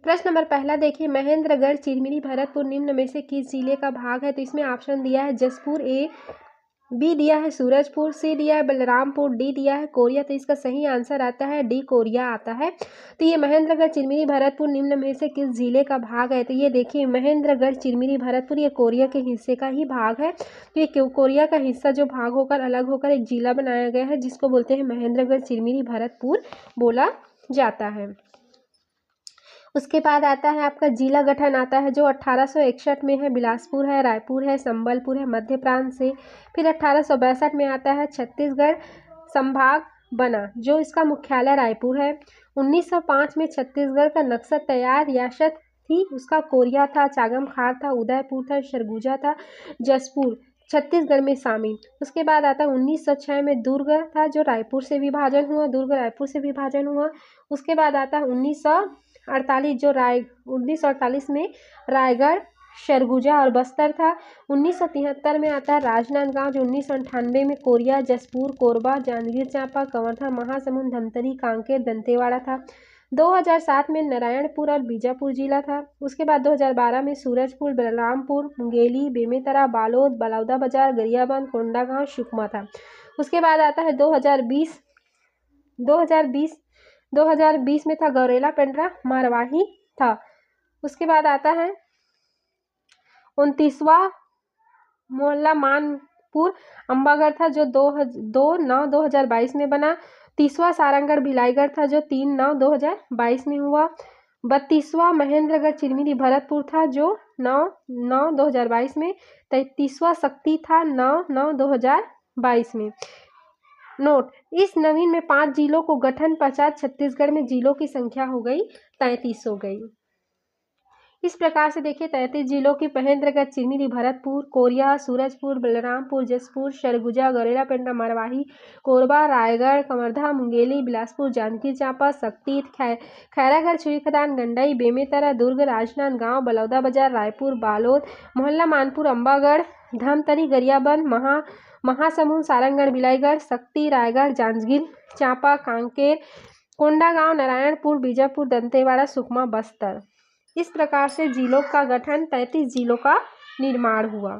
प्रश्न नंबर पहला देखिए, महेंद्रगढ़, चिरमिरी, भरतपुर निम्न में से किस जिले का भाग है? तो इसमें ऑप्शन दिया है जसपुर, ए, बी दिया है सूरजपुर, सी दिया है बलरामपुर, डी दिया है कोरिया। तो इसका सही आंसर आता है डी, कोरिया आता है। तो ये महेंद्रगढ़, चिरमिरी, भरतपुर निम्न में से किस जिले का भाग है? तो ये देखिए महेंद्रगढ़, चिरमिरी, भरतपुर ये कोरिया के हिस्से का ही भाग है। तो ये कोरिया का हिस्सा जो भाग होकर अलग होकर एक जिला बनाया गया है, जिसको बोलते हैं महेंद्रगढ़, चिरमिरी, भरतपुर बोला जाता है। उसके बाद आता है आपका जिला गठन आता है, जो 1861 में है। बिलासपुर है, रायपुर है, संबलपुर है मध्य प्रांत से। फिर 1862 में आता है छत्तीसगढ़ संभाग बना, जो इसका मुख्यालय रायपुर है। 1905 में छत्तीसगढ़ का नक्शा तैयार रियासत थी, उसका कोरिया था, चागमखार था, उदयपुर था, सरगुजा था, जसपुर छत्तीसगढ़ में शामिल। उसके बाद आता है 1906 में दुर्ग था, जो रायपुर से विभाजन हुआ, दुर्ग रायपुर से विभाजन हुआ। उसके बाद आता है 1948 में रायगढ़, सरगुजा और बस्तर था। 1973 में आता है राजनांदगांव, जो 1998 में कोरिया, जसपुर, कोरबा, जांजगीर चांपा, कवर्धा, महासमुंद, धमतरी, कांकेर, दंतेवाड़ा था। 2007 में नारायणपुर और बीजापुर जिला था। उसके बाद 2012 में सूरजपुर, बलरामपुर, मुंगेली, बेमेतरा, बालोद, बलौदाबाजार, गरियाबंद, कोंडागांव, सुकमा था। उसके बाद आता है 2020 में था गौरेला, पेंड्रा, मरवाही था। उसके बाद आता है 29वां मोहल्ला मानपुर अंबागढ़ था, जो 2/9/2022 में बना। 30वां सारंगढ़ भिलाईगढ़ था, जो 3/9/2022 में हुआ। 32वां महेंद्रगढ़, चिरमिरी, भरतपुर था, जो 9/9/2022 में। 33वां शक्ति था 9/9/2022 में। नोट, इस नवीन में 5 जिलों को गठन पश्चात छत्तीसगढ़ में जिलों की संख्या हो गई 33 हो गई। इस प्रकार से देखिए 33 जिलों की महेंद्रगढ़, चिरमिरी, भरतपुर, कोरिया, सूरजपुर, बलरामपुर, जसपुर, सरगुजा, गौरेला, पेंड्रा, मरवाही, कोरबा, रायगढ़, कवर्धा, मुंगेली, बिलासपुर, जांजगीर चांपा, सक्ती, खैरागढ़, छुईखदान, गंडई, बेमेतरा, दुर्ग, राजनांदगांव, बलौदाबाजार, रायपुर, बालोद, मोहल्ला मानपुर, अंबागढ़, धमतरी, गरियाबंद, महासमुंद, सारंगढ़, भिलाईगढ़, सक्ती, रायगढ़, जांजगीर चांपा, कांकेर, कोंडागांव, नारायणपुर, बीजापुर, दंतेवाड़ा, सुकमा, बस्तर। इस प्रकार से जिलों का गठन 33 जिलों का निर्माण हुआ।